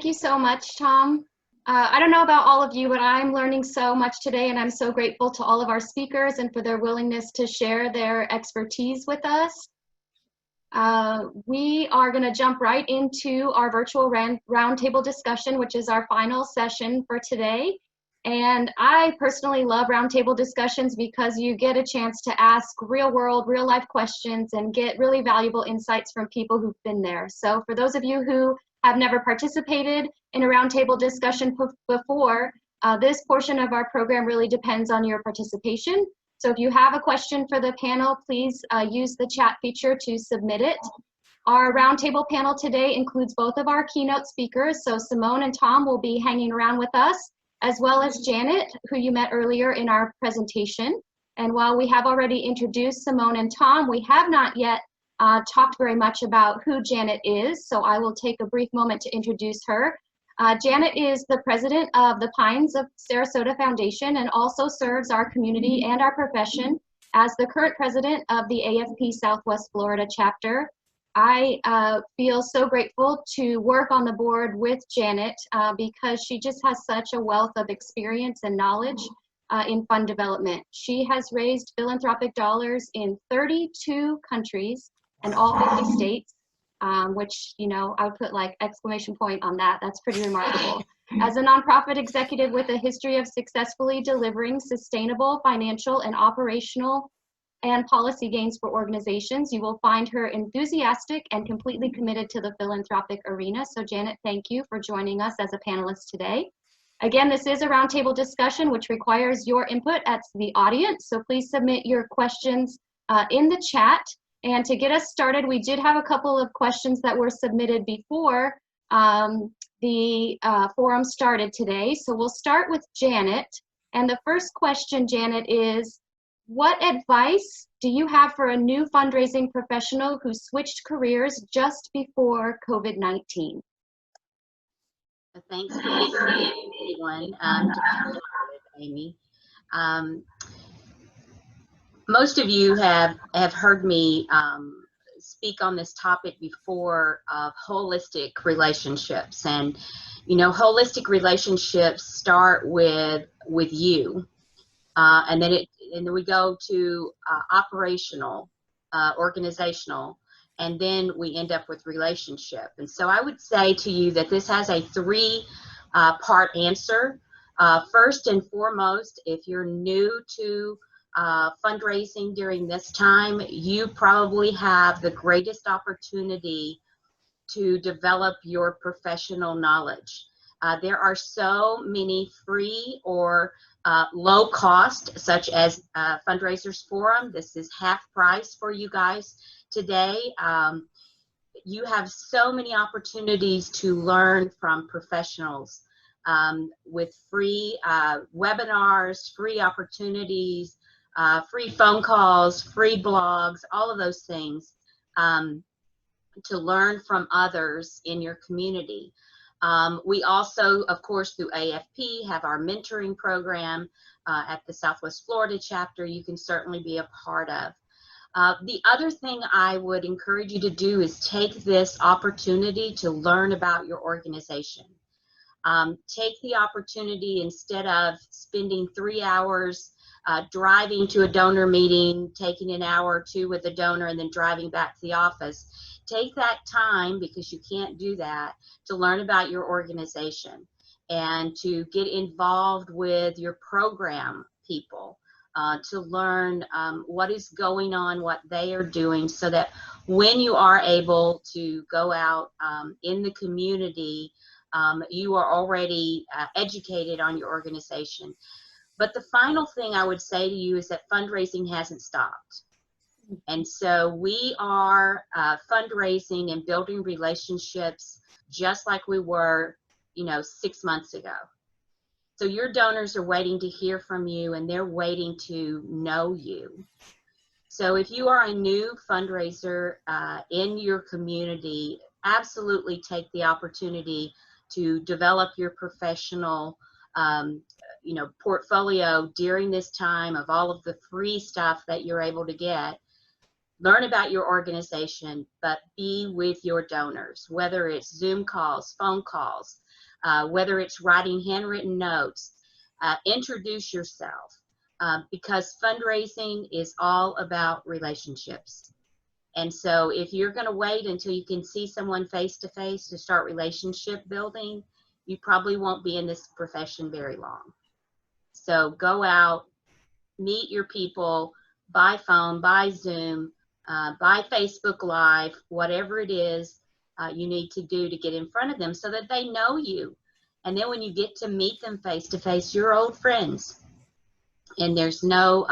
Thank you so much, Tom. I don't know about all of you, but I'm learning so much today, and I'm so grateful to all of our speakers and for their willingness to share their expertise with us. We are going to jump right into our virtual roundtable discussion, which is our final session for today. And I personally love roundtable discussions because you get a chance to ask real-world, real-life questions and get really valuable insights from people who've been there. So for those of you who have never participated in a roundtable discussion before, this portion of our program really depends on your participation. So if you have a question for the panel, please use the chat feature to submit it. Our roundtable panel today includes both of our keynote speakers. So Simone and Tom will be hanging around with us, as well as Janet, who you met earlier in our presentation. And while we have already introduced Simone and Tom, we have not yet talked very much about who Janet is. So I will take a brief moment to introduce her. Janet is the president of the Pines of Sarasota Foundation and also serves our community and our profession as the current president of the AFP Southwest Florida chapter. I feel so grateful to work on the board with Janet because she just has such a wealth of experience and knowledge in fund development. She has raised philanthropic dollars in 32 countries and all 50 states. Which, you know, I would put like exclamation point on that. That's pretty remarkable. As a nonprofit executive with a history of successfully delivering sustainable financial and operational and policy gains for organizations, you will find her enthusiastic and completely committed to the philanthropic arena. So Janet, thank you for joining us as a panelist today. Again, this is a roundtable discussion which requires your input as the audience. So please submit your questions in the chat. And to get us started, we did have a couple of questions that were submitted before the forum started today. So we'll start with Janet. And the first question, Janet, is what advice do you have for a new fundraising professional who switched careers just before COVID-19? Thanks, everyone. Amy. Most of you have heard me speak on this topic before of holistic relationships, and you know, holistic relationships start with you, and then we go to operational, organizational, and then we end up with relationship. And so I would say to you that this has a three-part answer. First and foremost, if you're new to fundraising during this time, you probably have the greatest opportunity to develop your professional knowledge. There are so many free or low cost, such as Fundraisers Forum. This is half price for you guys today. You have so many opportunities to learn from professionals with free webinars, free opportunities, free phone calls, free blogs, all of those things to learn from others in your community. We also, of course, through AFP have our mentoring program at the Southwest Florida chapter you can certainly be a part of. The other thing I would encourage you to do is take this opportunity to learn about your organization. Take the opportunity, instead of spending 3 hours driving to a donor meeting, taking an hour or two with a donor, and then driving back to the office. Take that time, because you can't do that, to learn about your organization and to get involved with your program people, to learn what is going on, what they are doing, so that when you are able to go out in the community, you are already educated on your organization. But the final thing I would say to you is that fundraising hasn't stopped. And so we are fundraising and building relationships just like we were, you know, 6 months ago. So your donors are waiting to hear from you, and they're waiting to know you. So if you are a new fundraiser in your community, absolutely take the opportunity to develop your professional you know, portfolio during this time of all of the free stuff that you're able to get. learn about your organization, but be with your donors, whether it's Zoom calls, phone calls, whether it's writing handwritten notes. Introduce yourself, because fundraising is all about relationships. And so if you're going to wait until you can see someone face to face to start relationship building, you probably won't be in this profession very long. So go out, meet your people by phone, by Zoom, by Facebook Live, whatever it is you need to do to get in front of them so that they know you. And then when you get to meet them face to face, you're old friends. And there's no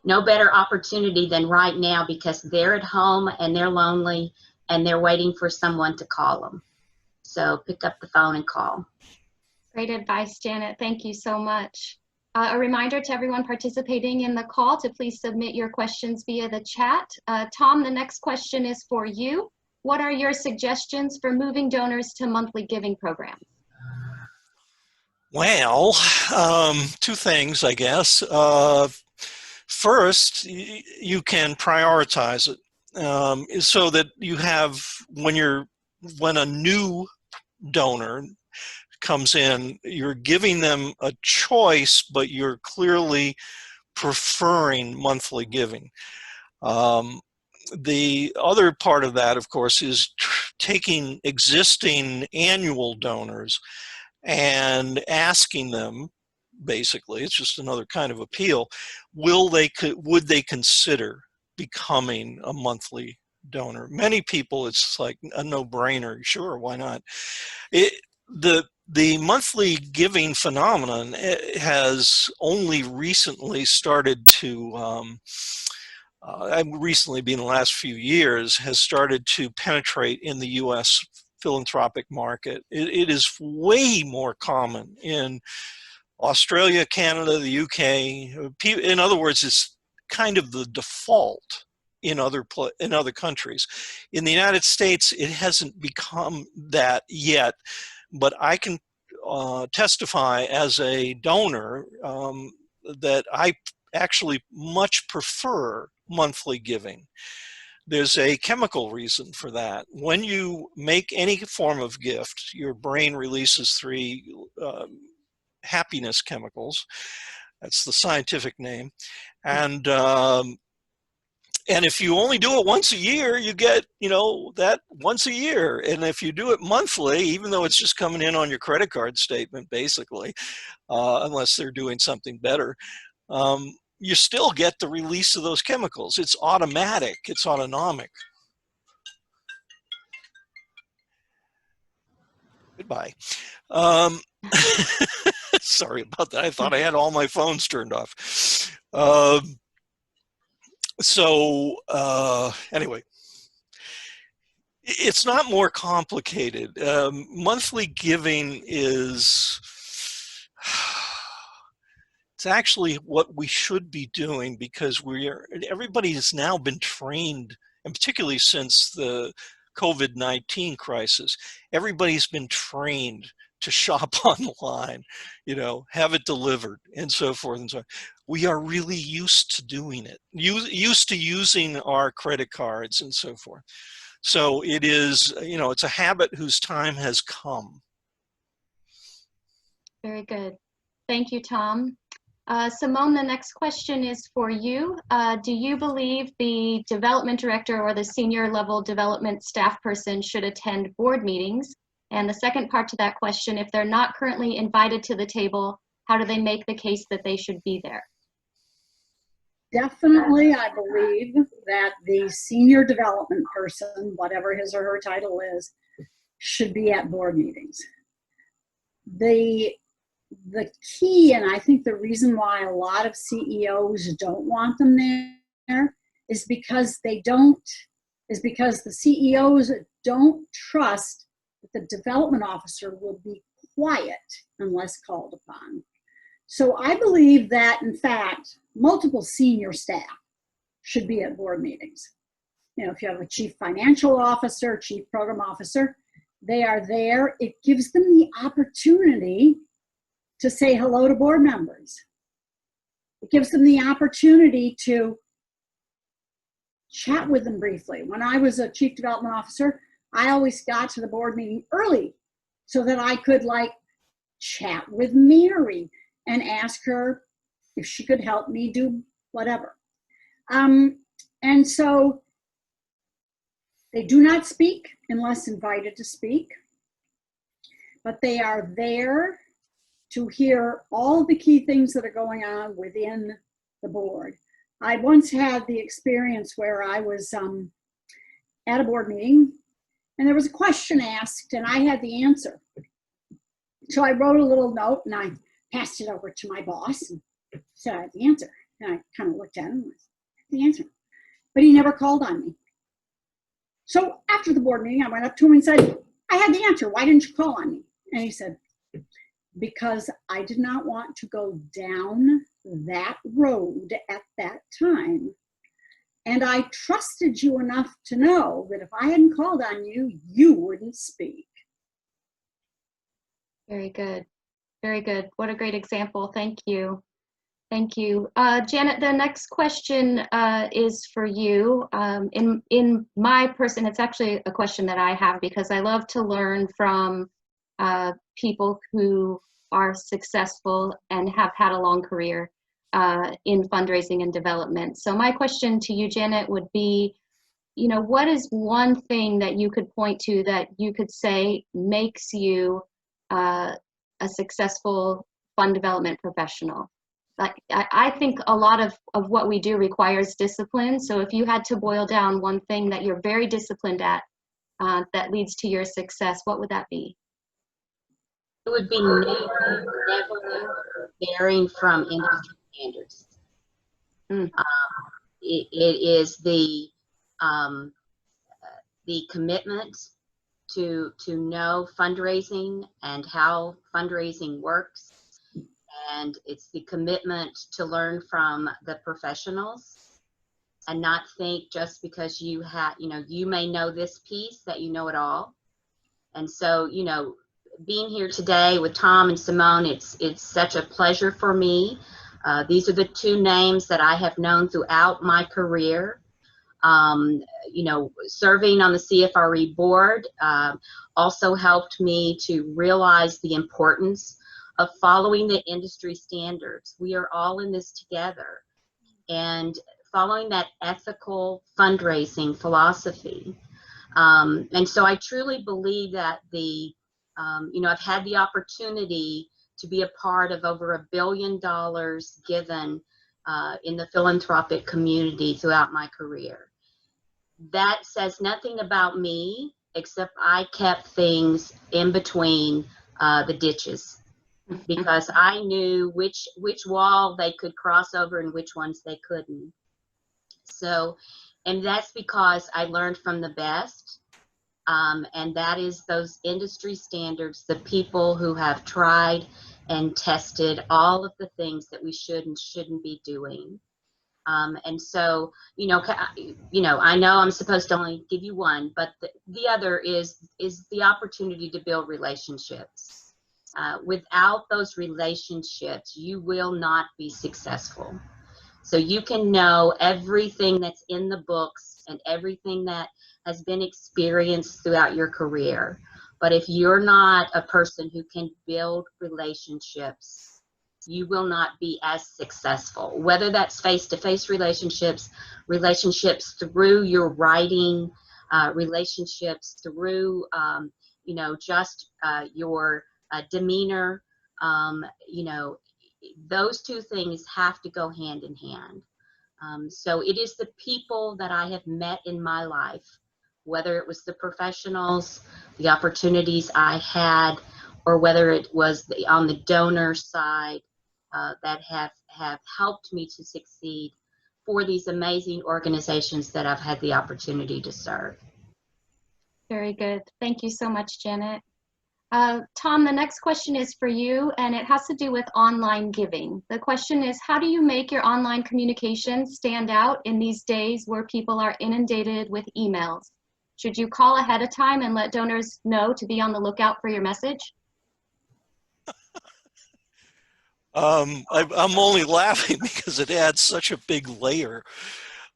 better opportunity than right now, because they're at home and they're lonely and they're waiting for someone to call them. So pick up the phone and call. Great advice, Janet. Thank you so much. A reminder to everyone participating in the call to please submit your questions via the chat. Tom, the next question is for you. What are your suggestions for moving donors to monthly giving programs? Well, two things, I guess. First, you can prioritize it so that you have, when a new donor comes in, you're giving them a choice, but you're clearly preferring monthly giving. The other part of that, of course, is taking existing annual donors and asking them, basically, it's just another kind of appeal, would they consider becoming a monthly donor? Many people, it's like a no-brainer. Sure, why not? The monthly giving phenomenon has only recently started to, recently being the last few years, has started to penetrate in the U.S. philanthropic market. It is way more common in Australia, Canada, the UK. In other words, it's kind of the default in other countries. In the United States, it hasn't become that yet, but I can testify as a donor that I actually much prefer monthly giving. There's a chemical reason for that. When you make any form of gift, your brain releases three happiness chemicals. That's the scientific name. And if you only do it once a year, you get, that once a year. And if you do it monthly, even though it's just coming in on your credit card statement, basically, unless they're doing something better, you still get the release of those chemicals. It's automatic. It's autonomic. Goodbye. Sorry about that. I thought I had all my phones turned off. Anyway, it's not more complicated. Monthly giving is... It's actually what we should be doing, because everybody has now been trained, and particularly since the COVID-19 crisis, everybody's been trained to shop online, have it delivered and so forth and so on. We are really used to doing it, used to using our credit cards and so forth. So it is, it's a habit whose time has come. Very good. Thank you, Tom. Simone, the next question is for you. Do you believe the development director or the senior level development staff person should attend board meetings? And the second part to that question, if they're not currently invited to the table, how do they make the case that they should be there? Definitely, I believe that the senior development person, whatever his or her title is, should be at board meetings. The key, and I think the reason why a lot of CEOs don't want them there, is because the CEOs don't trust that the development officer will be quiet unless called upon. So I believe that, in fact, multiple senior staff should be at board meetings. If you have a chief financial officer, chief program officer, they are there. It gives them the opportunity to say hello to board members. It gives them the opportunity to chat with them briefly. When I was a chief development officer, I always got to the board meeting early so that I could like chat with Mary and ask her if she could help me do whatever. And so they do not speak unless invited to speak, but they are there to hear all the key things that are going on within the board. I once had the experience where I was at a board meeting and there was a question asked and I had the answer. So I wrote a little note and I passed it over to my boss and said, I had the answer. And I kind of looked at him and said, the answer. But he never called on me. So after the board meeting, I went up to him and said, I had the answer. Why didn't you call on me? And he said, because I did not want to go down that road at that time. And I trusted you enough to know that if I hadn't called on you, you wouldn't speak. Very good. Very good. What a great example. Thank you. Thank you. Janet, the next question is for you. In my person, it's actually a question that I have because I love to learn from people who are successful and have had a long career in fundraising and development. So my question to you, Janet, would be, you know, what is one thing that you could point to that you could say makes you a successful fund development professional? Like, I think a lot of what we do requires discipline. So if you had to boil down one thing that you're very disciplined at that leads to your success, what would that be? It would be never varying from industry standards. It is the commitment to know fundraising and how fundraising works. And it's the commitment to learn from the professionals and not think just because you have, you know, you may know this piece that you know it all. And so, you know, being here today with Tom and Simone, it's such a pleasure for me. These are the two names that I have known throughout my career. You know, serving on the CFRE board also helped me to realize the importance of following the industry standards. We are all in this together, and following that ethical fundraising philosophy. And so I truly believe that you know, I've had the opportunity to be a part of over $1 billion given in the philanthropic community throughout my career. That says nothing about me, except I kept things in between the ditches, because I knew which wall they could cross over and which ones they couldn't. So, and that's because I learned from the best, and that is those industry standards, the people who have tried and tested all of the things that we should and shouldn't be doing. And so, you know, I know I'm supposed to only give you one, but the other is the opportunity to build relationships. Without those relationships, you will not be successful. So you can know everything that's in the books and everything that has been experienced throughout your career. But if you're not a person who can build relationships, you will not be as successful, whether that's face-to-face relationships, relationships through your writing, relationships through, you know, just your demeanor. You know, those two things have to go hand in hand. So it is the people that I have met in my life, whether it was the professionals, the opportunities I had, or whether it was on the donor side, that have helped me to succeed for these amazing organizations that I've had the opportunity to serve. Very good. Thank you so much, Janet. Tom, the next question is for you, and it has to do with online giving. The question is, how do you make your online communication stand out in these days where people are inundated with emails? Should you call ahead of time and let donors know to be on the lookout for your message? I'm only laughing because it adds such a big layer.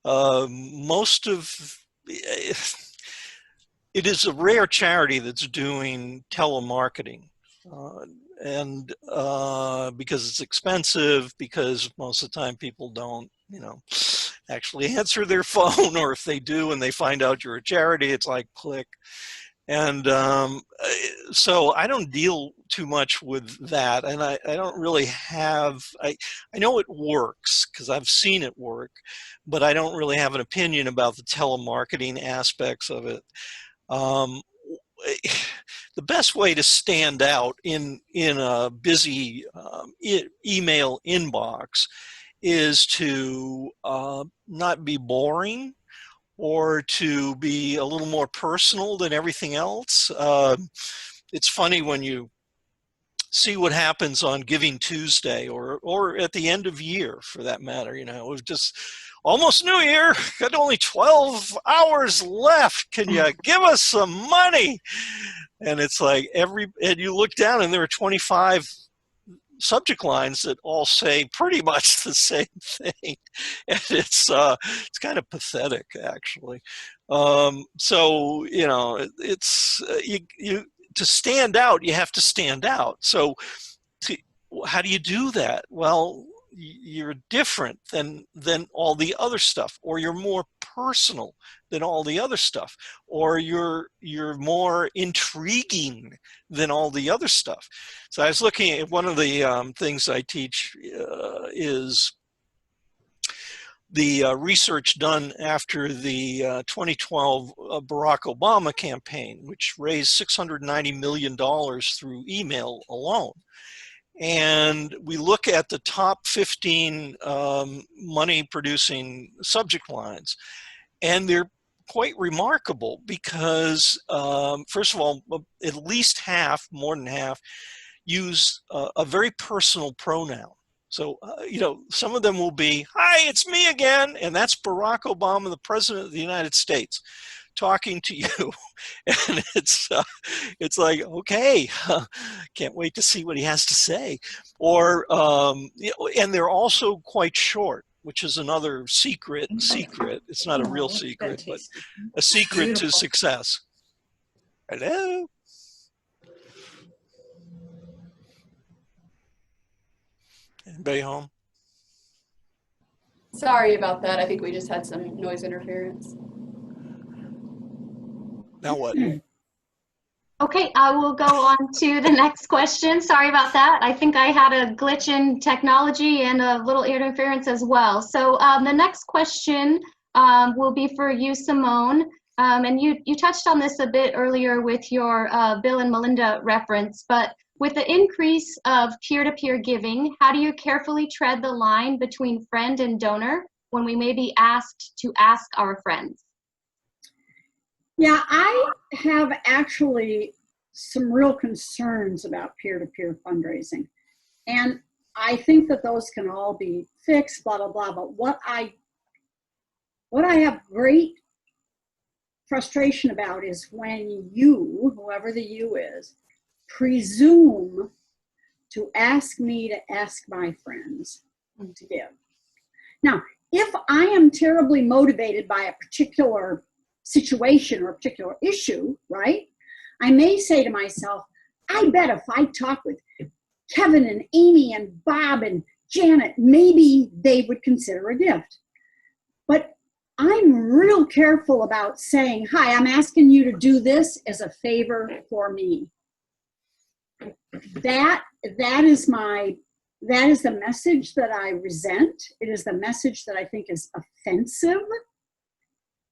Most of it is a rare charity that's doing telemarketing. And because it's expensive, because most of the time people don't, actually answer their phone, or if they do and they find out you're a charity, it's like click. And so I don't deal too much with that, and I don't really have, I know it works because I've seen it work, but I don't really have an opinion about the telemarketing aspects of it. The best way to stand out in a busy email inbox is to not be boring, or to be a little more personal than everything else. It's funny when you see what happens on Giving Tuesday, or at the end of year, for that matter. It was just almost New Year, got only 12 hours left. Can you give us some money? And it's like and you look down and there are 25 subject lines that all say pretty much the same thing, and it's kind of pathetic, actually. So it's you to stand out, you have to stand out. So how do you do that? Well, you're different than all the other stuff, or you're more personal than all the other stuff, or you're more intriguing than all the other stuff. So I was looking at one of the things I teach is the research done after the 2012 Barack Obama campaign, which raised $690 million through email alone. And we look at the top 15 money-producing subject lines, and they're quite remarkable because, first of all, at least half, more than half, use a very personal pronoun. So, some of them will be, "Hi, it's me again," and that's Barack Obama, the President of the United States, talking to you. And it's like, okay, can't wait to see what he has to say. Or and they're also quite short, which is another secret. It's not a real secret, but a secret to success. Hello. Anybody home? Sorry about that. I think we just had some noise interference. Now what? Okay, I will go on to the next question. Sorry about that. I think I had a glitch in technology and a little interference as well. So the next question will be for you, Simone. And you touched on this a bit earlier with your Bill and Melinda reference, but with the increase of peer-to-peer giving, how do you carefully tread the line between friend and donor when we may be asked to ask our friends? Yeah, I have actually some real concerns about peer-to-peer fundraising. And I think that those can all be fixed, blah, blah, blah. But what I have great frustration about is when you, whoever the you is, presume to ask me to ask my friends to give. Now, if I am terribly motivated by a particular situation or a particular issue, right, I may say to myself, I bet if I talk with Kevin and Amy and Bob and Janet, maybe they would consider a gift. But I'm real careful about saying, hi, I'm asking you to do this as a favor for me. That is the message that I resent. It is the message that I think is offensive.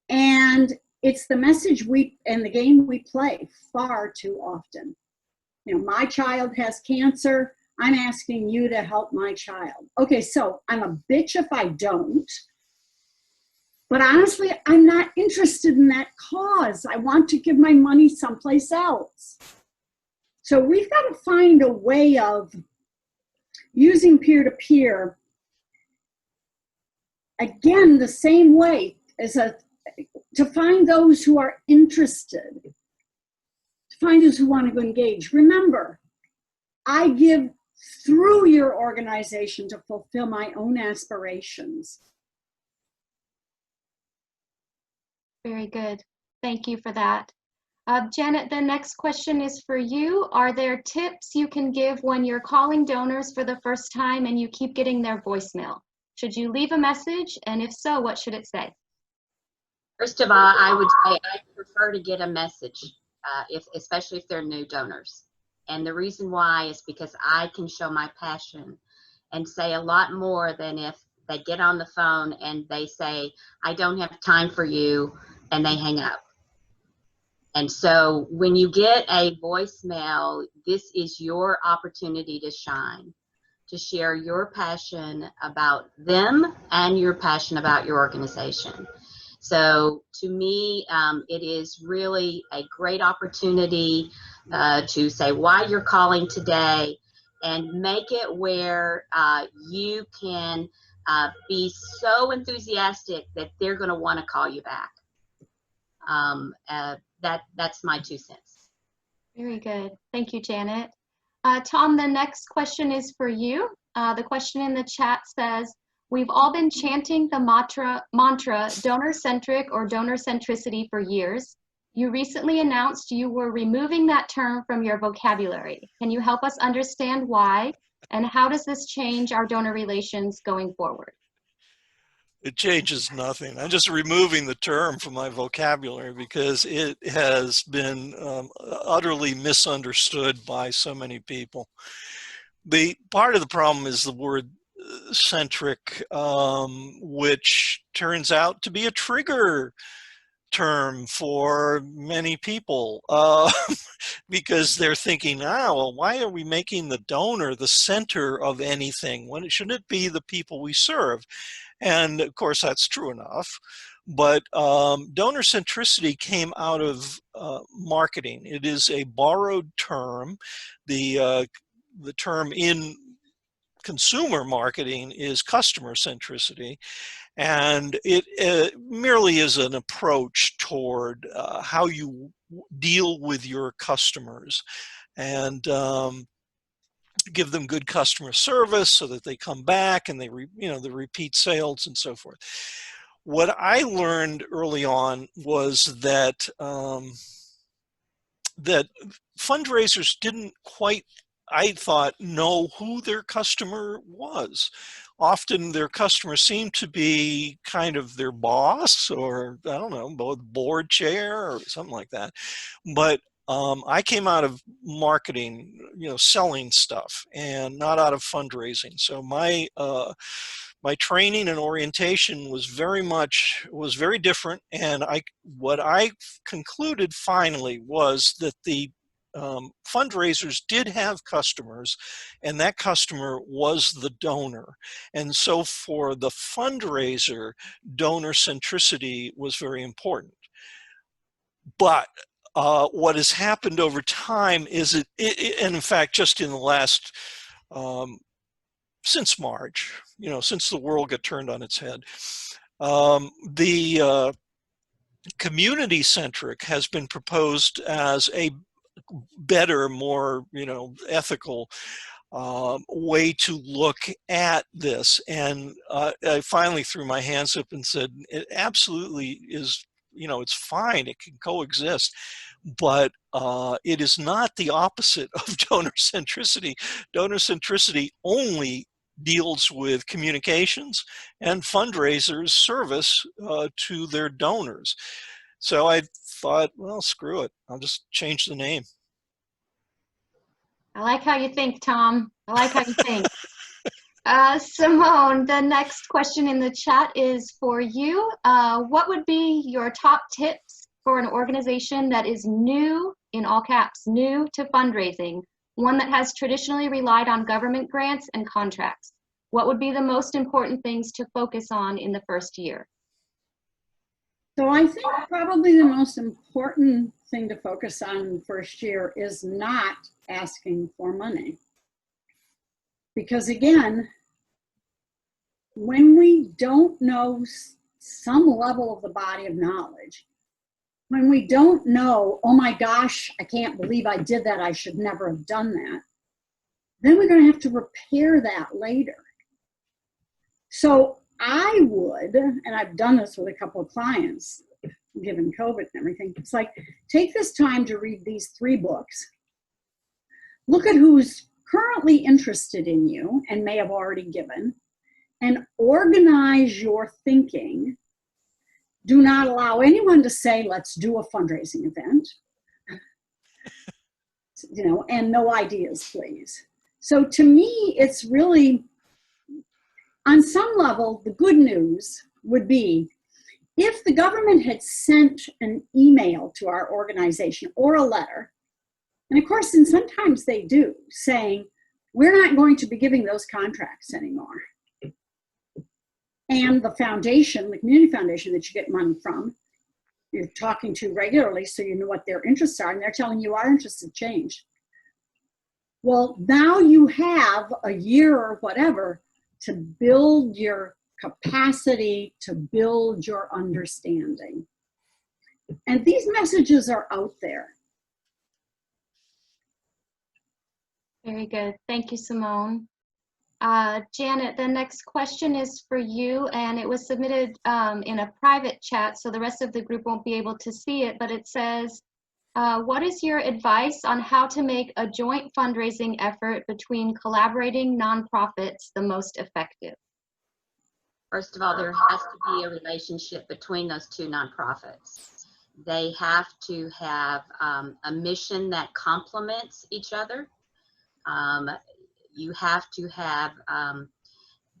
And it's the message and the game we play far too often. My child has cancer. I'm asking you to help my child. Okay, so I'm a bitch if I don't. But honestly, I'm not interested in that cause. I want to give my money someplace else. So we've got to find a way of using peer-to-peer, again, the same way as to find those who are interested, to find those who want to engage. Remember, I give through your organization to fulfill my own aspirations. Very good. Thank you for that. Janet, the next question is for you. Are there tips you can give when you're calling donors for the first time and you keep getting their voicemail? Should you leave a message? And if so, what should it say? First of all, I would say I prefer to get a message, especially if they're new donors. And the reason why is because I can show my passion and say a lot more than if they get on the phone and they say, I don't have time for you, and they hang up. And so when you get a voicemail, this is your opportunity to shine, to share your passion about them and your passion about your organization. So to me, it is really a great opportunity to say why you're calling today and make it where you can be so enthusiastic that they're going to want to call you back. That's my 2 cents. Very good. Thank you, Janet. Tom, the next question is for you. The question in the chat says, we've all been chanting the mantra donor-centric or donor centricity for years. You recently announced you were removing that term from your vocabulary. Can you help us understand why, and how does this change our donor relations going forward? It changes nothing. I'm just removing the term from my vocabulary because it has been utterly misunderstood by so many people. The part of the problem is the word centric, which turns out to be a trigger term for many people because they're thinking, well, why are we making the donor the center of anything when shouldn't it be the people we serve? And of course that's true enough, but donor centricity came out of marketing. It is a borrowed term. The term in consumer marketing is customer centricity, and it merely is an approach toward how you deal with your customers and give them good customer service so that they come back and they the repeat sales and so forth. What I learned early on was that that fundraisers didn't quite, I thought, know who their customer was. Often their customer seemed to be kind of their boss, or I don't know, board chair or something like that. But I came out of marketing, selling stuff, and not out of fundraising. So my training and orientation was very different. And what I concluded finally was that the fundraisers did have customers, and that customer was the donor. And so for the fundraiser, donor centricity was very important. But what has happened over time is and in fact, just in the last, since March, since the world got turned on its head, the community centric has been proposed as a better, more ethical way to look at this. And I finally threw my hands up and said, it absolutely is, it's fine, it can coexist, but it is not the opposite of donor centricity. Donor centricity only deals with communications and fundraisers' service to their donors. So I thought, well, screw it, I'll just change the name. I like how you think, Tom. I like how you think. Simone, the next question in the chat is for you. What would be your top tips for an organization that is new, in all caps, new to fundraising, one that has traditionally relied on government grants and contracts? What would be the most important things to focus on in the first year? So I think probably the most important thing to focus on in the first year is not asking for money. Because again, when we don't know some level of the body of knowledge, when we don't know, oh my gosh, I can't believe I did that, I should never have done that, then we're going to have to repair that later. So I would, and I've done this with a couple of clients, given COVID and everything. It's like, take this time to read these 3 books. Look at who's currently interested in you and may have already given, and organize your thinking. Do not allow anyone to say, let's do a fundraising event. And no ideas, please. So to me, it's really, on some level, the good news would be if the government had sent an email to our organization or a letter, and of course, and sometimes they do, saying, we're not going to be giving those contracts anymore. And the foundation, the community foundation that you get money from, you're talking to regularly so you know what their interests are, and they're telling you our interests have changed. Well, now you have a year or whatever to build your capacity, to build your understanding. And these messages are out there. Very good. Thank you, Simone. Janet, the next question is for you, and it was submitted in a private chat, so the rest of the group won't be able to see it, but it says, what is your advice on how to make a joint fundraising effort between collaborating nonprofits the most effective? First of all, there has to be a relationship between those 2 nonprofits. They have to have a mission that complements each other. You have to have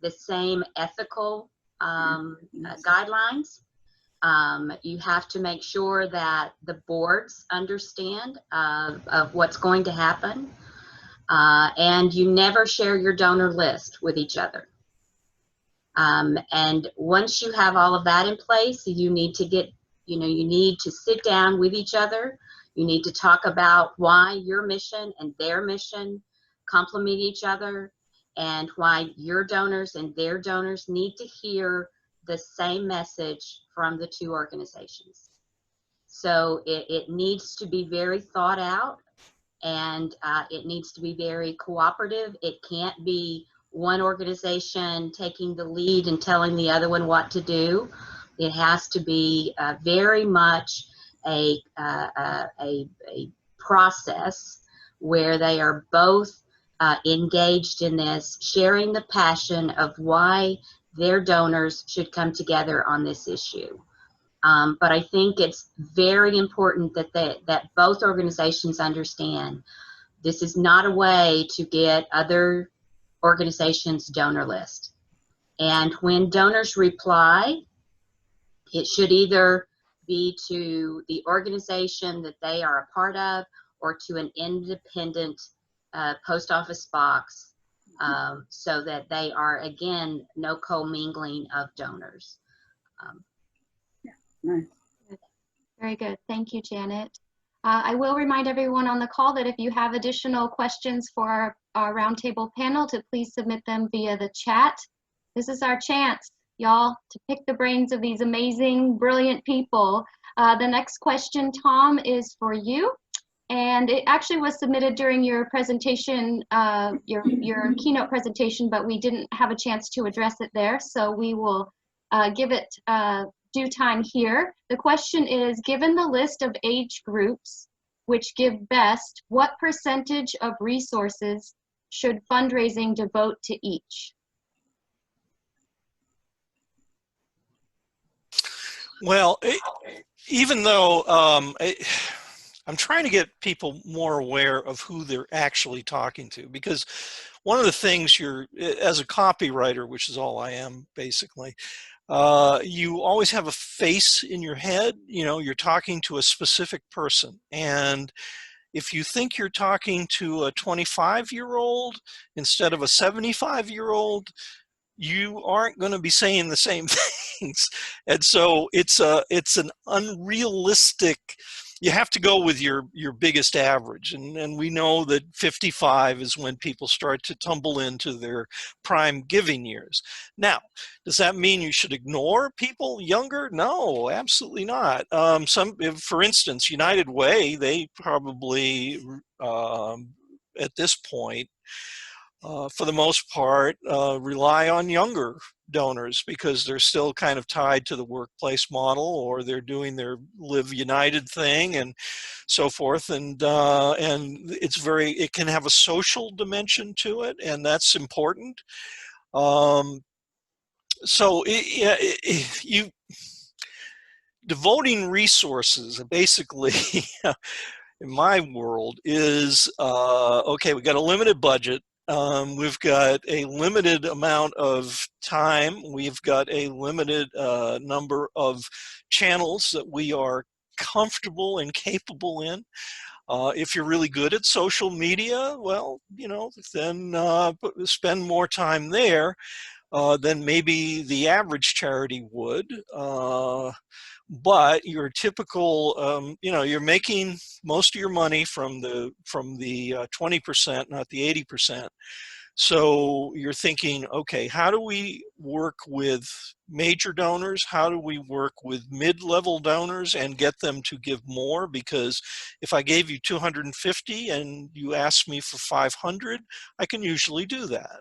the same ethical guidelines. You have to make sure that the boards understand of what's going to happen. And you never share your donor list with each other. And once you have all of that in place, you need to get, you need to sit down with each other. You need to talk about why your mission and their mission complement each other, and why your donors and their donors need to hear the same message from the 2 organizations. So it needs to be very thought out, and it needs to be very cooperative. It can't be one organization taking the lead and telling the other one what to do. It has to be very much a process where they are both engaged in this, sharing the passion of why their donors should come together on this issue. But I think it's very important that both organizations understand this is not a way to get other organizations' donor list. And when donors reply, it should either be to the organization that they are a part of or to an independent post office box, so that they are, again, no commingling of donors. Yeah, nice. Very good. Thank you, Janet. I will remind everyone on the call that if you have additional questions for our roundtable panel, to please submit them via the chat. This is our chance, y'all, to pick the brains of these amazing, brilliant people. The next question, Tom, is for you. And it actually was submitted during your presentation, your keynote presentation, but we didn't have a chance to address it there. So we will give it due time here. The question is, given the list of age groups which give best, what percentage of resources should fundraising devote to each? Well, even though I'm trying to get people more aware of who they're actually talking to, because one of the things as a copywriter, which is all I am basically, you always have a face in your head. You're talking to a specific person, and if you think you're talking to a 25-year-old instead of a 75-year-old, you aren't going to be saying the same things. And so it's an unrealistic, you have to go with your biggest average. And we know that 55 is when people start to tumble into their prime giving years. Now, does that mean you should ignore people younger? No, absolutely not. For instance, United Way, they probably, at this point, for the most part, rely on younger donors because they're still kind of tied to the workplace model, or they're doing their Live United thing and so forth. And it can have a social dimension to it, and that's important. So you devoting resources basically in my world is okay, we got a limited budget, we've got a limited amount of time, we've got a limited number of channels that we are comfortable and capable in. If you're really good at social media, well, then spend more time there than maybe the average charity would. But your typical, you're making most of your money from the 20%, not the 80%. So you're thinking, okay, how do we work with major donors? How do we work with mid-level donors and get them to give more? Because if I gave you 250 and you asked me for 500, I can usually do that.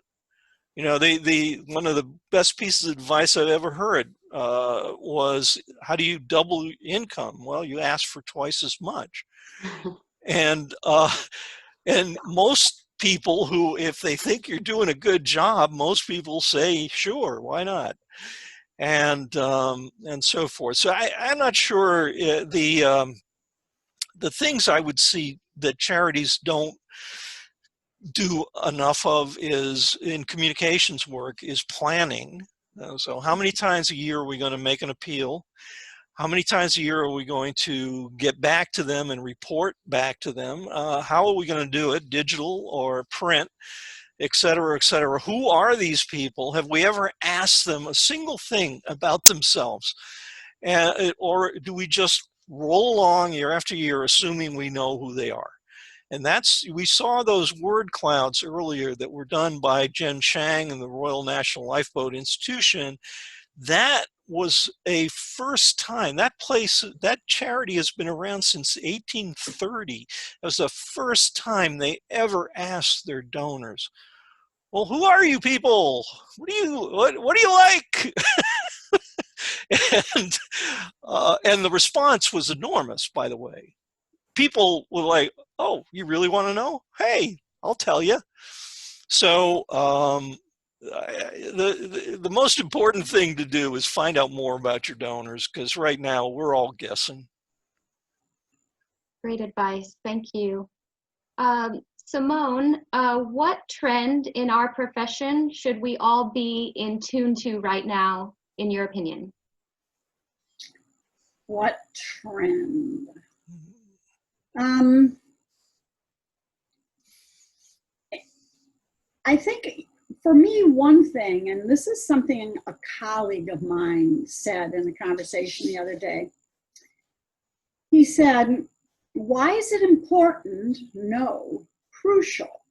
One of the best pieces of advice I've ever heard was, how do you double income? Well, you ask for twice as much. And most people who, if they think you're doing a good job, most people say, sure, why not? And so forth. So I'm not sure the things I would see that charities don't do enough of is in communications work is planning. So how many times a year are we going to make an appeal? How many times a year are we going to get back to them and report back to them? How are we going to do it, digital or print, et cetera, et cetera? Who are these people? Have we ever asked them a single thing about themselves? Or do we just roll along year after year assuming we know who they are? And we saw those word clouds earlier that were done by Jen Chang and the Royal National Lifeboat Institution. That was a first time. That charity has been around since 1830. It was the first time they ever asked their donors, well, who are you people? What do you like? And the response was enormous, by the way. People were like, oh, you really want to know? Hey, I'll tell you. So the most important thing to do is find out more about your donors, because right now we're all guessing. Great advice. Thank you. Simone, what trend in our profession should we all be in tune to right now, in your opinion? What trend? I think for me, one thing, and this is something a colleague of mine said in a conversation the other day. He said, why is it important, no, crucial,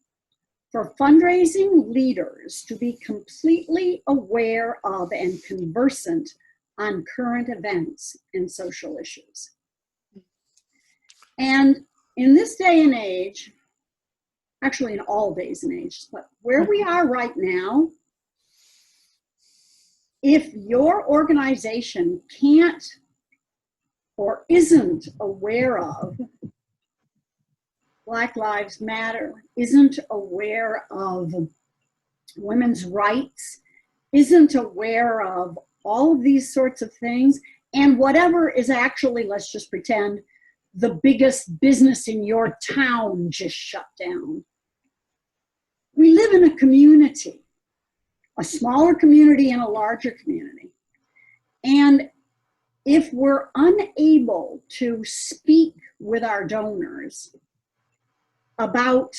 for fundraising leaders to be completely aware of and conversant on current events and social issues? And in this day and age, actually in all days and ages, but where we are right now, if your organization can't or isn't aware of Black Lives Matter, isn't aware of women's rights, isn't aware of all of these sorts of things, and whatever is actually, let's just pretend, the biggest business in your town just shut down. We live in a community, a smaller community and a larger community. And if we're unable to speak with our donors about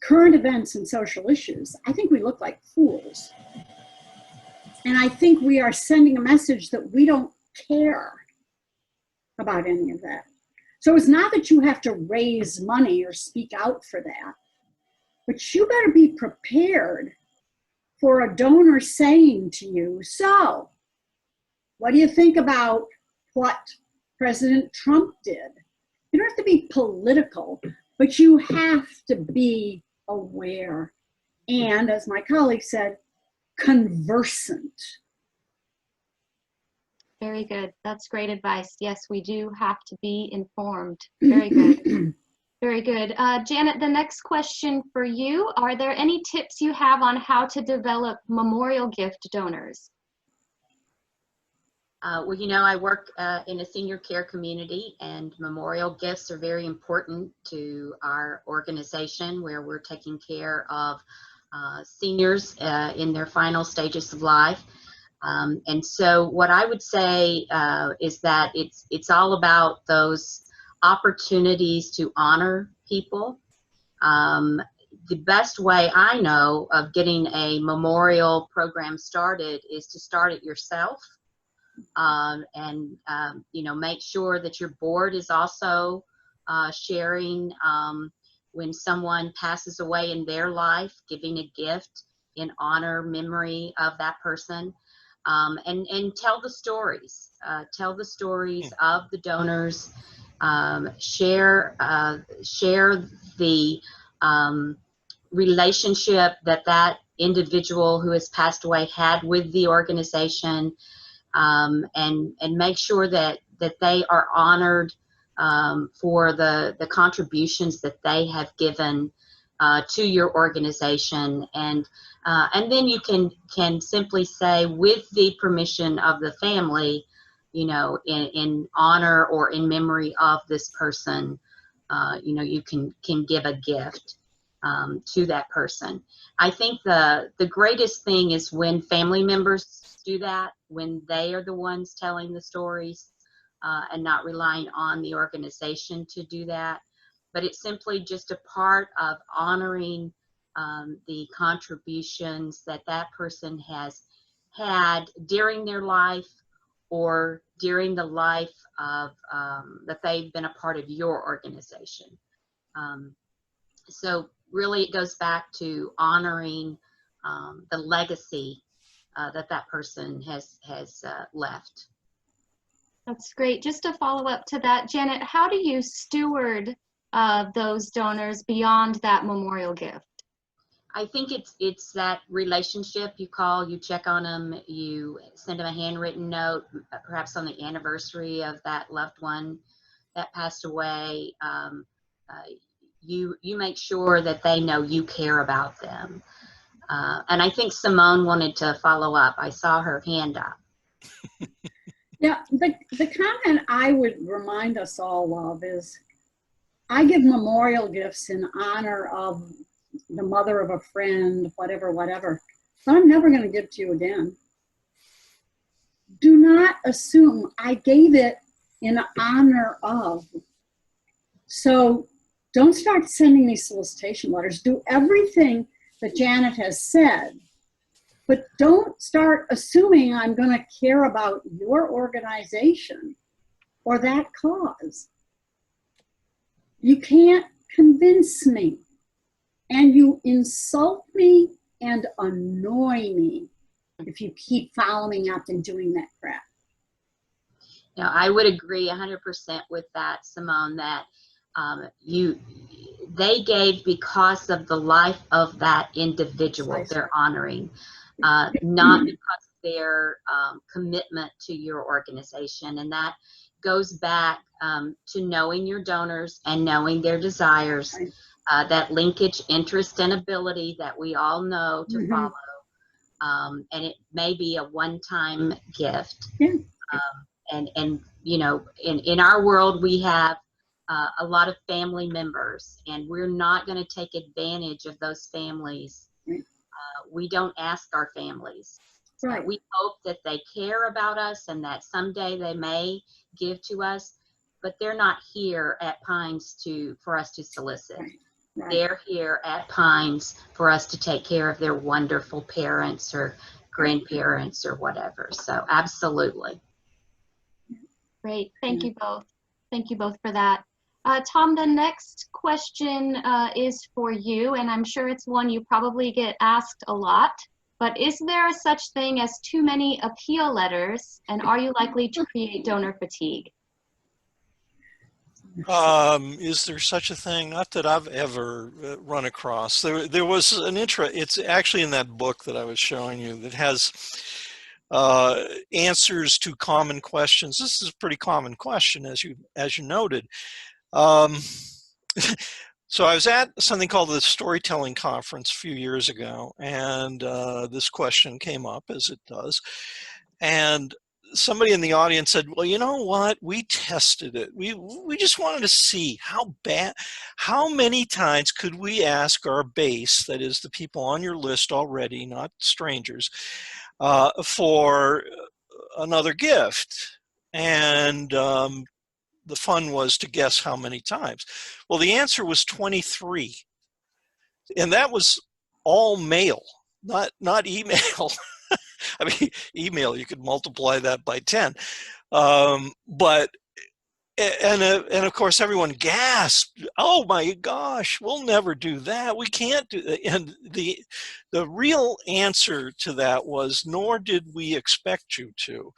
current events and social issues, I think we look like fools. And I think we are sending a message that we don't care about any of that. So it's not that you have to raise money or speak out for that, but you better be prepared for a donor saying to you, so what do you think about what President Trump did? You don't have to be political, but you have to be aware. and, as my colleague said, conversant. Very good. That's great advice. Yes, we do have to be informed. Very good. Very good. Janet, the next question for you. Are there any tips you have on how to develop memorial gift donors? Well, you know, I work in a senior care community, and memorial gifts are very important to our organization, where we're taking care of seniors in their final stages of life. And so what I would say is that it's all about those opportunities to honor people. The best way I know of getting a memorial program started is to start it yourself. You know, make sure that your board is also sharing when someone passes away in their life, giving a gift in honor, memory of that person, and tell the stories. Tell the stories of the donors. Share the relationship that individual who has passed away had with the organization. And make sure that they are honored for the contributions that they have given to your organization, and then you can simply say, with the permission of the family, you know, in honor or in memory of this person, you know, you can give a gift to that person. I think the greatest thing is when family members do that, when they are the ones telling the stories and not relying on the organization to do that. But it's simply just a part of honoring the contributions that person has had during their life or during the life of that they've been a part of your organization. So really it goes back to honoring the legacy that person has left. That's great. Just to follow up to that, Janet, how do you steward those donors beyond that memorial gift? I think it's that relationship. You call, you check on them, you send them a handwritten note, perhaps on the anniversary of that loved one that passed away. You make sure that they know you care about them. And I think Simone wanted to follow up. I saw her hand up. Yeah, the comment I would remind us all of is, I give memorial gifts in honor of the mother of a friend, whatever, but I'm never going to give to you again. Do not assume I gave it in honor of. So don't start sending me solicitation letters. Do everything that Janet has said, but don't start assuming I'm going to care about your organization or that cause. You can't convince me, and you insult me and annoy me if you keep following up and doing that crap. Now, I would agree 100% with that, Simone, that they gave because of the life of that individual they're honoring, not because of their commitment to your organization. And that goes back to knowing your donors and knowing their desires, that linkage, interest, and ability that we all know to follow. And it may be a one-time gift. And you know, in our world, we have a lot of family members, and we're not going to take advantage of those families. We don't ask our families. We hope that they care about us and that someday they may give to us, but they're not here at Pines for us to solicit. They're here at Pines for us to take care of their wonderful parents or grandparents or whatever. So absolutely. Great. Thank you both. Thank you both for that. Tom, the next question is for you, and I'm sure it's one you probably get asked a lot, but is there a such thing as too many appeal letters, and are you likely to create donor fatigue? Is there such a thing? Not that I've ever run across. There was an intro. It's actually in that book that I was showing you that has answers to common questions. This is a pretty common question, as you noted. Um, so I was at something called the Storytelling Conference a few years ago, and this question came up, as it does. And somebody in the audience said, well, you know what? We tested it. We just wanted to see how many times could we ask our base, that is the people on your list already, not strangers, for another gift. And the fun was to guess how many times. Well, the answer was 23. And that was all mail, not email. I mean, email, you could multiply that by 10. But of course, everyone gasped, oh my gosh, we'll never do that. We can't do that. And the real answer to that was, nor did we expect you to.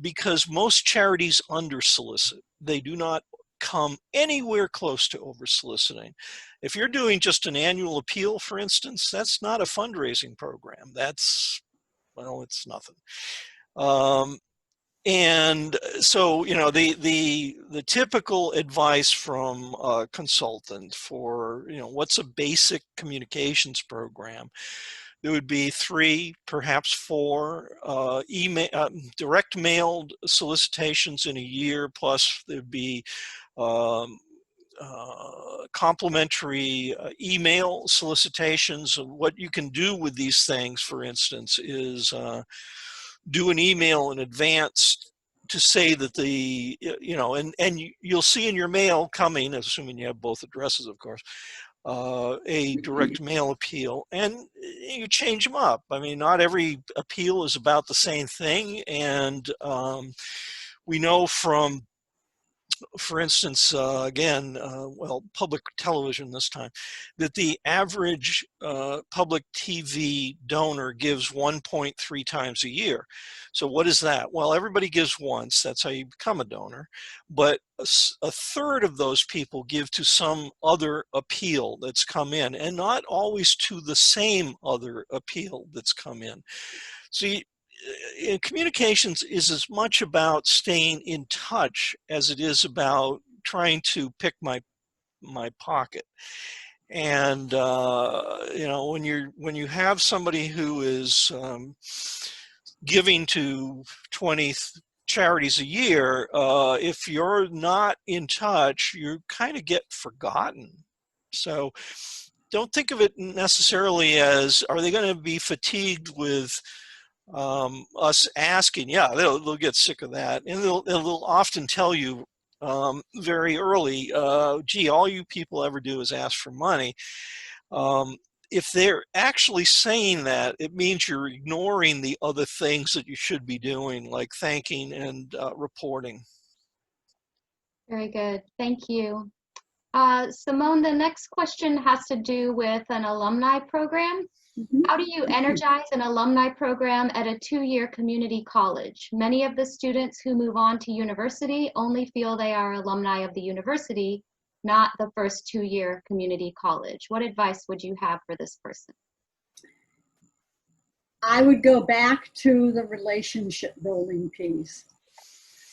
Because most charities under-solicit. They do not come anywhere close to over-soliciting. If you're doing just an annual appeal, for instance, that's not a fundraising program. That's, well, it's nothing. And so, you know, the typical advice from a consultant for, you know, what's a basic communications program? There would be 3, perhaps 4 direct mailed solicitations in a year, plus there'd be complimentary email solicitations. What you can do with these things, for instance, is do an email in advance to say that you know, and you'll see in your mail coming, assuming you have both addresses, of course, a direct mail appeal, and you change them up. I mean, not every appeal is about the same thing, and we know from, for instance, again, well, public television this time, that the average public TV donor gives 1.3 times a year. So what is that? Well, everybody gives once. That's how you become a donor. But a third of those people give to some other appeal that's come in, and not always to the same other appeal that's come in. So communications is as much about staying in touch as it is about trying to pick my pocket. And you know, when you have somebody who is giving to 20 charities a year, if you're not in touch, you kind of get forgotten. So don't think of it necessarily as, are they going to be fatigued with us asking? Yeah, they'll get sick of that, and they'll often tell you very early, gee, all you people ever do is ask for money. If they're actually saying that, it means you're ignoring the other things that you should be doing, like thanking and reporting. Very good. Thank you. Simone, the next question has to do with an alumni program. How do you energize an alumni program at a 2-year community college? Many of the students who move on to university only feel they are alumni of the university, not the first 2-year community college. What advice would you have for this person? I would go back to the relationship building piece.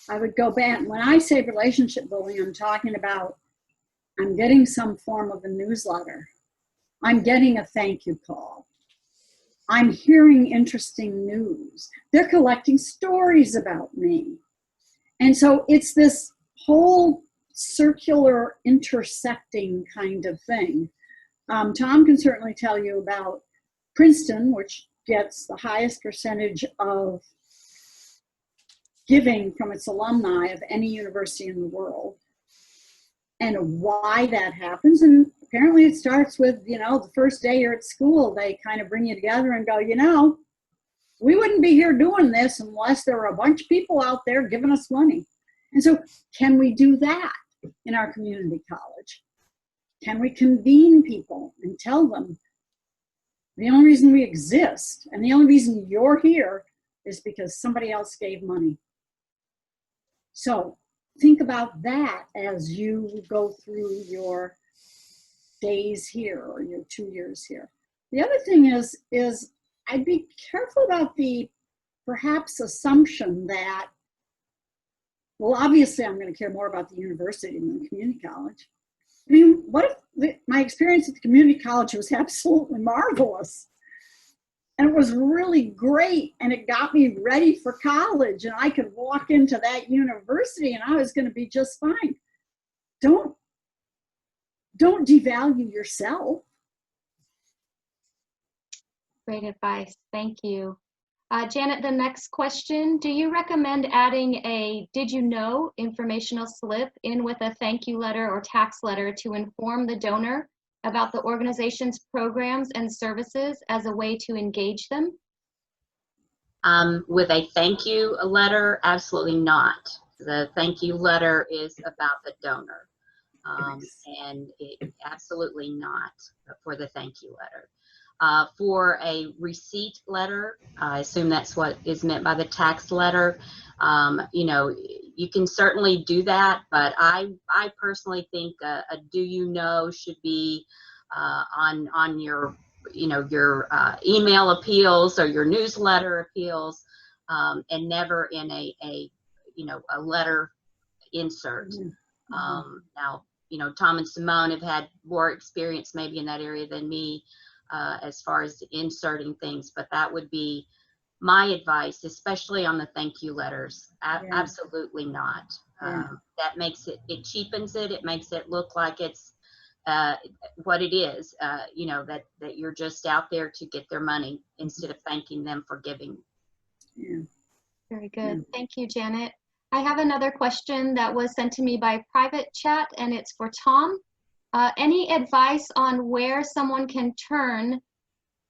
I would go back. When I say relationship building, I'm talking about, I'm getting some form of a newsletter. I'm getting a thank you call. I'm hearing interesting news. They're collecting stories about me. And so it's this whole circular intersecting kind of thing. Tom can certainly tell you about Princeton, which gets the highest percentage of giving from its alumni of any university in the world, and why that happens. And apparently it starts with, you know, the first day you're at school, they kind of bring you together and go, you know, we wouldn't be here doing this unless there were a bunch of people out there giving us money. And so can we do that in our community college? Can we convene people and tell them the only reason we exist and the only reason you're here is because somebody else gave money? So think about that as you go through your days here or your 2 years here. The other thing is I'd be careful about the perhaps assumption that, well, obviously I'm going to care more about the university than the community college. I mean, what if my experience at the community college was absolutely marvelous? And it was really great, and it got me ready for college, and I could walk into that university and I was going to be just fine. Don't devalue yourself. Great advice. Thank you. Janet, the next question, do you recommend adding a "did you know" informational slip in with a thank you letter or tax letter to inform the donor about the organization's programs and services as a way to engage them? With a thank you letter, absolutely not. The thank you letter is about the donor, and absolutely not for the thank you letter. For a receipt letter, I assume that's what is meant by the tax letter. You know, you can certainly do that, but I personally think a "do you know" should be on your, you know, your email appeals or your newsletter appeals, and never in a you know, a letter insert. Now, you know, Tom and Simone have had more experience maybe in that area than me, as far as inserting things, but that would be my advice, especially on the thank you letters. Absolutely not. That makes it cheapens it. It makes it look like it's what it is, you know, that you're just out there to get their money instead of thanking them for giving. Very good. Thank you, Janet. I have another question that was sent to me by private chat, and it's for Tom. Any advice on where someone can turn,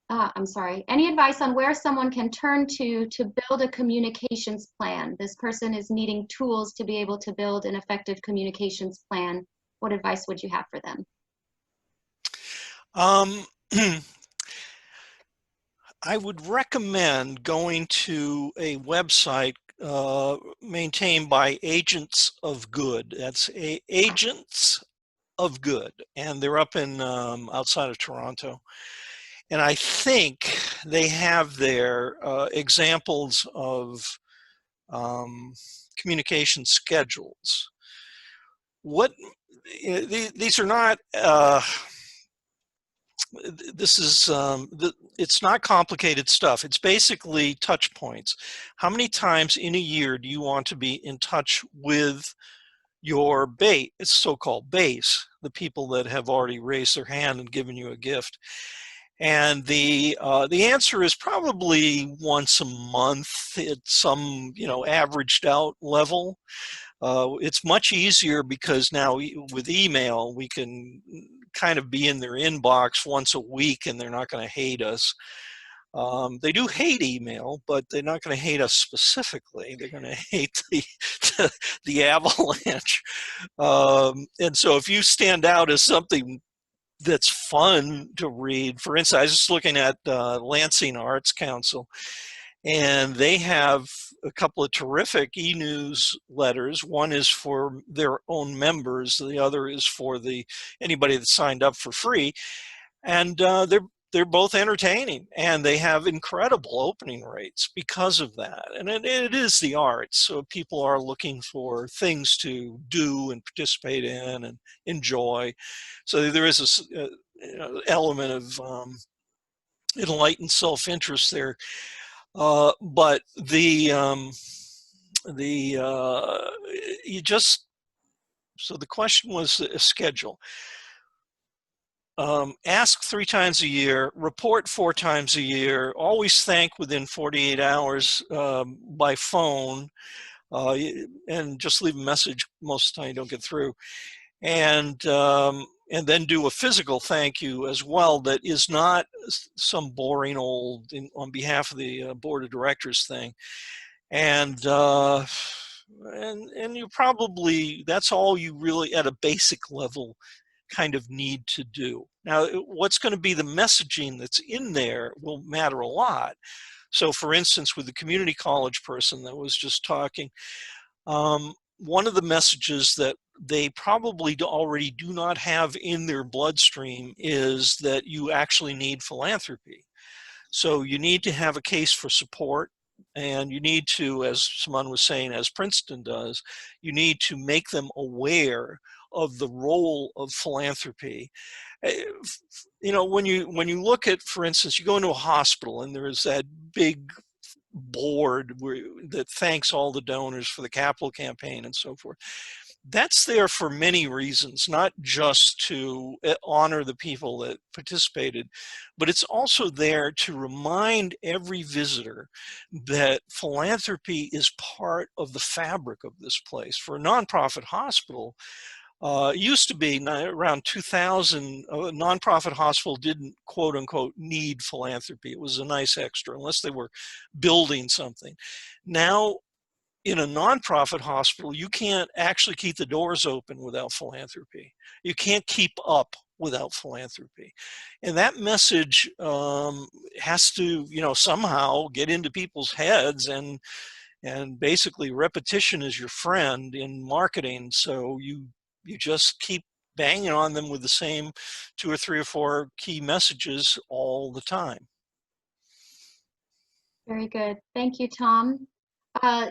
any advice on where someone can turn to build a communications plan? This person is needing tools to be able to build an effective communications plan. What advice would you have for them? I would recommend going to a website maintained by Agents of Good. That's Agents of Good, and they're up in outside of Toronto. And I think they have there examples of communication schedules. What these are not. This is it's not complicated stuff. It's basically touch points. How many times in a year do you want to be in touch with your base? It's so-called base, the people that have already raised their hand and given you a gift. And the answer is probably once a month at some, you know, averaged out level. It's much easier because now with email we can kind of be in their inbox once a week and they're not going to hate us. They do hate email, but they're not going to hate us specifically. They're going to hate the avalanche. And so if you stand out as something that's fun to read, for instance, I was just looking at Lansing Arts Council, and they have a couple of terrific e-newsletters. One is for their own members. The other is for anybody that signed up for free. And they're both entertaining, and they have incredible opening rates because of that. And it is the arts, so people are looking for things to do and participate in and enjoy. So there is a element of enlightened self-interest there. But so the question was a schedule. Ask 3 times a year, report 4 times a year, always thank within 48 hours by phone, and just leave a message. Most of the time you don't get through. And then do a physical thank you as well that is not some boring old on behalf of the board of directors thing. And you probably, that's all you really at a basic level kind of need to do. Now, what's going to be the messaging that's in there will matter a lot. So for instance, with the community college person that was just talking, one of the messages that they probably already do not have in their bloodstream is that you actually need philanthropy. So you need to have a case for support, and you need to, as Simone was saying, as Princeton does, you need to make them aware of the role of philanthropy. You know, when you look at, for instance, you go into a hospital and there's that big board that thanks all the donors for the capital campaign and so forth. That's there for many reasons, not just to honor the people that participated, but it's also there to remind every visitor that philanthropy is part of the fabric of this place. For a nonprofit hospital, it used to be around 2000, a nonprofit hospital didn't quote unquote need philanthropy. It was a nice extra unless they were building something. Now, in a nonprofit hospital, you can't actually keep the doors open without philanthropy. You can't keep up without philanthropy. And that message has to, you know, somehow get into people's heads, and basically repetition is your friend in marketing. So you just keep banging on them with the same 2 or 3 or 4 key messages all the time. Very good. Thank you, Tom.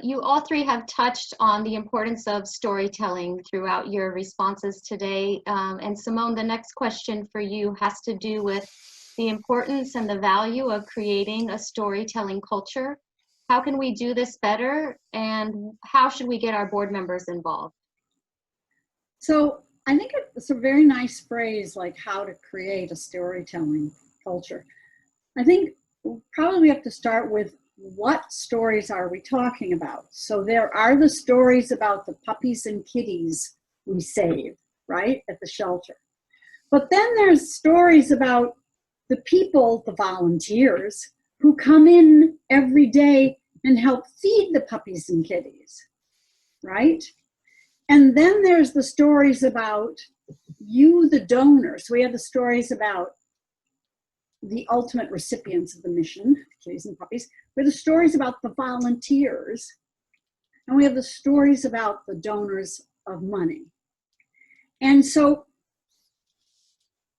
You all three have touched on the importance of storytelling throughout your responses today. And Simone, the next question for you has to do with the importance and the value of creating a storytelling culture. How can we do this better, and how should we get our board members involved? So I think it's a very nice phrase, like how to create a storytelling culture. I think probably we have to start with, what stories are we talking about? So there are the stories about the puppies and kitties we save, right, at the shelter. But then there's stories about the people, the volunteers, who come in every day and help feed the puppies and kitties, right? And then there's the stories about you, the donors. We have the stories about the ultimate recipients of the mission, kitties and puppies. We have the stories about the volunteers, and we have the stories about the donors of money. And so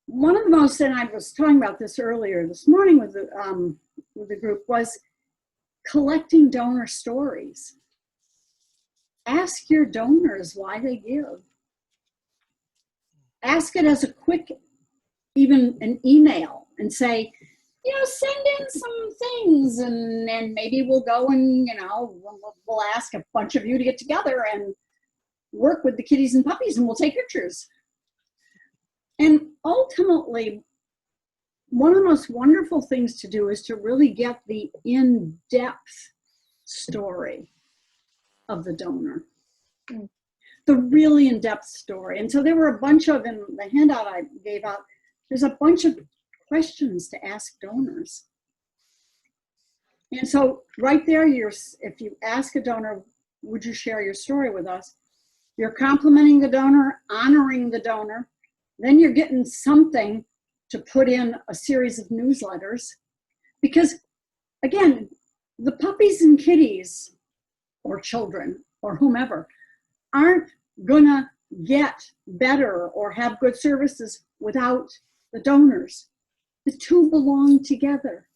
one of the most, and I was talking about this earlier this morning with the group, was collecting donor stories. Ask your donors why they give. Ask it as a quick, even an email, and say, you know, send in some things, and maybe we'll go and, you know, we'll ask a bunch of you to get together and work with the kitties and puppies, and we'll take pictures. And ultimately, one of the most wonderful things to do is to really get the in-depth story of the donor, the really in-depth story. And so there were a bunch of, in the handout I gave out, there's a bunch of questions to ask donors. And so right there, if you ask a donor, would you share your story with us? You're complimenting the donor, honoring the donor. Then you're getting something to put in a series of newsletters. Because again, the puppies and kitties, or children, or whomever, aren't gonna get better or have good services without the donors. The two belong together.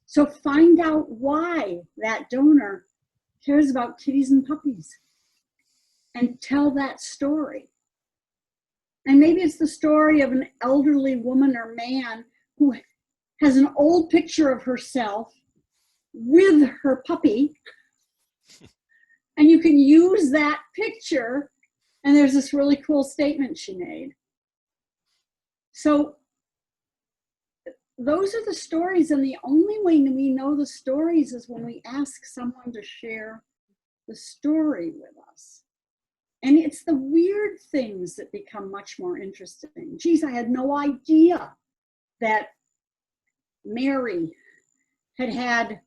So find out why that donor cares about kitties and puppies, and tell that story. And maybe it's the story of an elderly woman or man who has an old picture of herself with her puppy, and you can use that picture, and there's this really cool statement she made. So those are the stories, and the only way we know the stories is when we ask someone to share the story with us. And it's the weird things that become much more interesting. Geez, I had no idea that Mary had,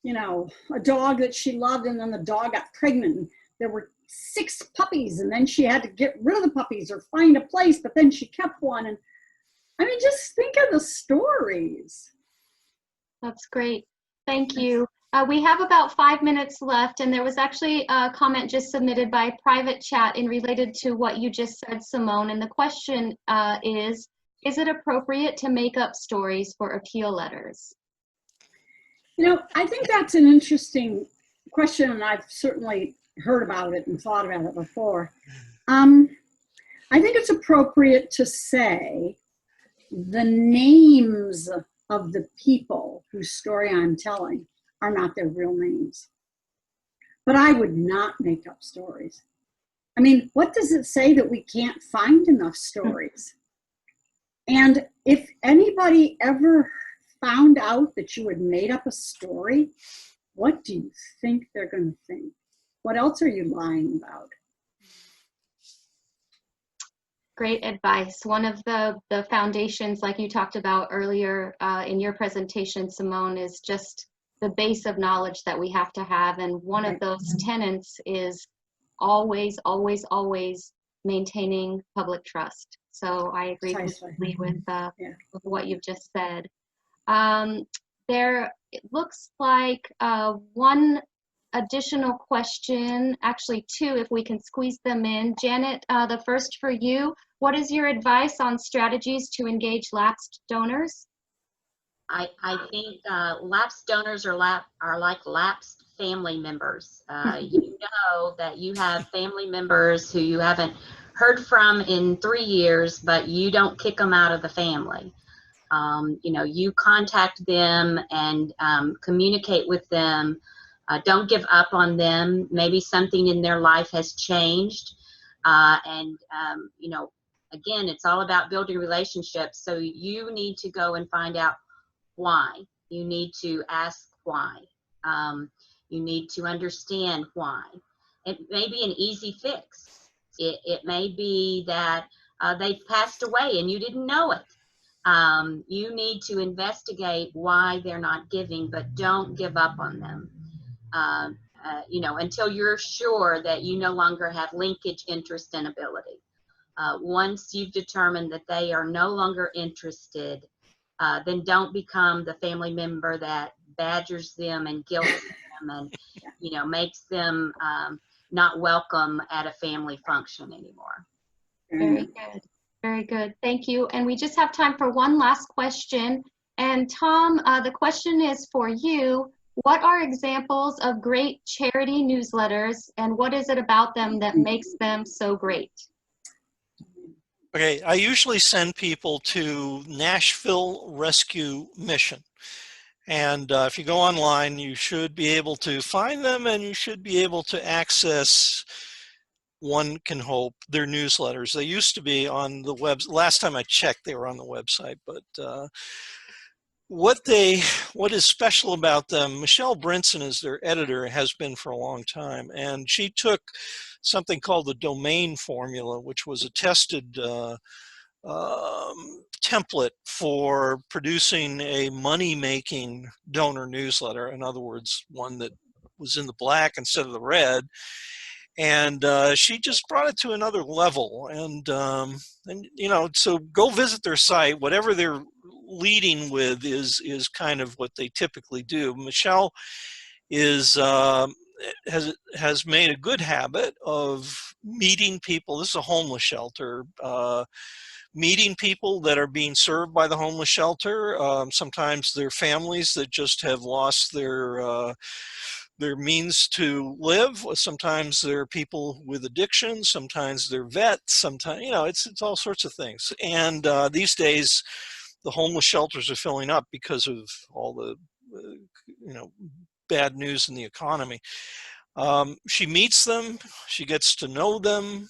you know, a dog that she loved, and then the dog got pregnant. There were 6 puppies, and then she had to get rid of the puppies or find a place, but then she kept one. And I mean, just think of the stories. That's great. Thank you. We have about 5 minutes left, and there was actually a comment just submitted by private chat in related to what you just said, Simone. And the question is it appropriate to make up stories for appeal letters? You know, I think that's an interesting question, and I've certainly heard about it and thought about it before. I think it's appropriate to say the names of the people whose story I'm telling are not their real names. But I would not make up stories. I mean, what does it say that we can't find enough stories? And if anybody ever found out that you had made up a story, what do you think they're going to think? What else are you lying about? Great advice. One of the foundations, like you talked about earlier in your presentation, Simone, is just the base of knowledge that we have to have. And one of those tenets is always, always, always maintaining public trust. So I agree completely with what you've just said. It looks like one additional question, actually two, if we can squeeze them in. Janet, the first for you. What is your advice on strategies to engage lapsed donors? I think lapsed donors are like lapsed family members. You know that you have family members who you haven't heard from in 3 years, but you don't kick them out of the family. You know, you contact them and communicate with them. Don't give up on them. Maybe something in their life has changed. You know, again, it's all about building relationships. So you need to go and find out why. You need to ask why. You need to understand why. It may be an easy fix. It may be that they've passed away and you didn't know it. You need to investigate why they're not giving, but don't give up on them. You know, until you're sure that you no longer have linkage, interest, and ability. Once you've determined that they are no longer interested, then don't become the family member that badgers them and guilts them and, you know, makes them not welcome at a family function anymore. Very good. Very good. Thank you. And we just have time for one last question. And Tom, the question is for you. What are examples of great charity newsletters, and what is it about them that makes them so great? Okay, I usually send people to Nashville Rescue Mission. And if you go online, you should be able to find them, and you should be able to access, one can hope, their newsletters. They used to be on the web. Last time I checked, they were on the website. But what is special about them, Michelle Brinson is their editor, has been for a long time, and she took something called the domain formula, which was a tested template for producing a money-making donor newsletter. In other words, one that was in the black instead of the red. And she just brought it to another level. And you know, so go visit their site. Whatever they're leading with is kind of what they typically do. Michelle is has made a good habit of meeting people. This is a homeless shelter. Meeting people that are being served by the homeless shelter. Sometimes they're families that just have lost their means to live. Sometimes they're people with addiction. Sometimes they're vets. Sometimes, you know, it's all sorts of things. And these days, the homeless shelters are filling up because of all the you know, bad news in the economy. She meets them. She gets to know them.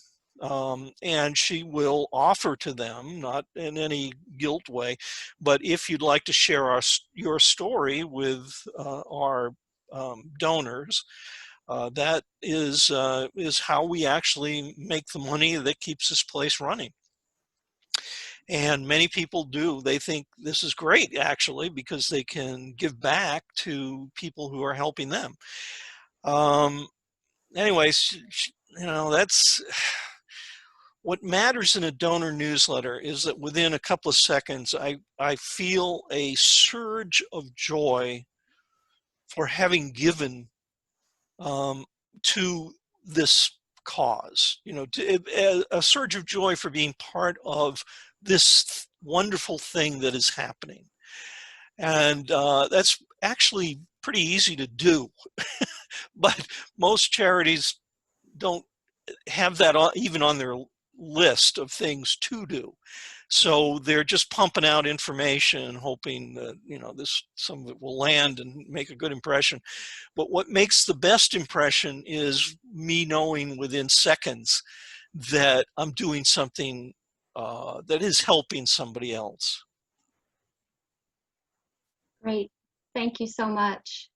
And she will offer to them, not in any guilt way, but if you'd like to share your story with our donors, that is how we actually make the money that keeps this place running. And many people do. They think this is great, actually, because they can give back to people who are helping them. Anyways, you know, that's what matters in a donor newsletter is that within a couple of seconds, I feel a surge of joy for having given to this cause. You know, a surge of joy for being part of this wonderful thing that is happening. And that's actually pretty easy to do. But most charities don't have that even on their list of things to do. So they're just pumping out information and hoping that, you know, some of it will land and make a good impression. But what makes the best impression is me knowing within seconds that I'm doing something that is helping somebody else. Great. Thank you so much.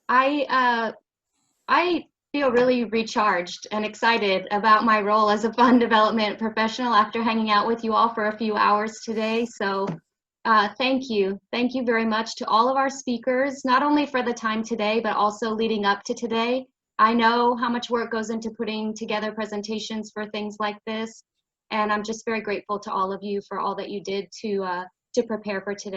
I feel really recharged and excited about my role as a fund development professional after hanging out with you all for a few hours today. So thank you. Thank you very much to all of our speakers, not only for the time today, but also leading up to today. I know how much work goes into putting together presentations for things like this, and I'm just very grateful to all of you for all that you did to prepare for today.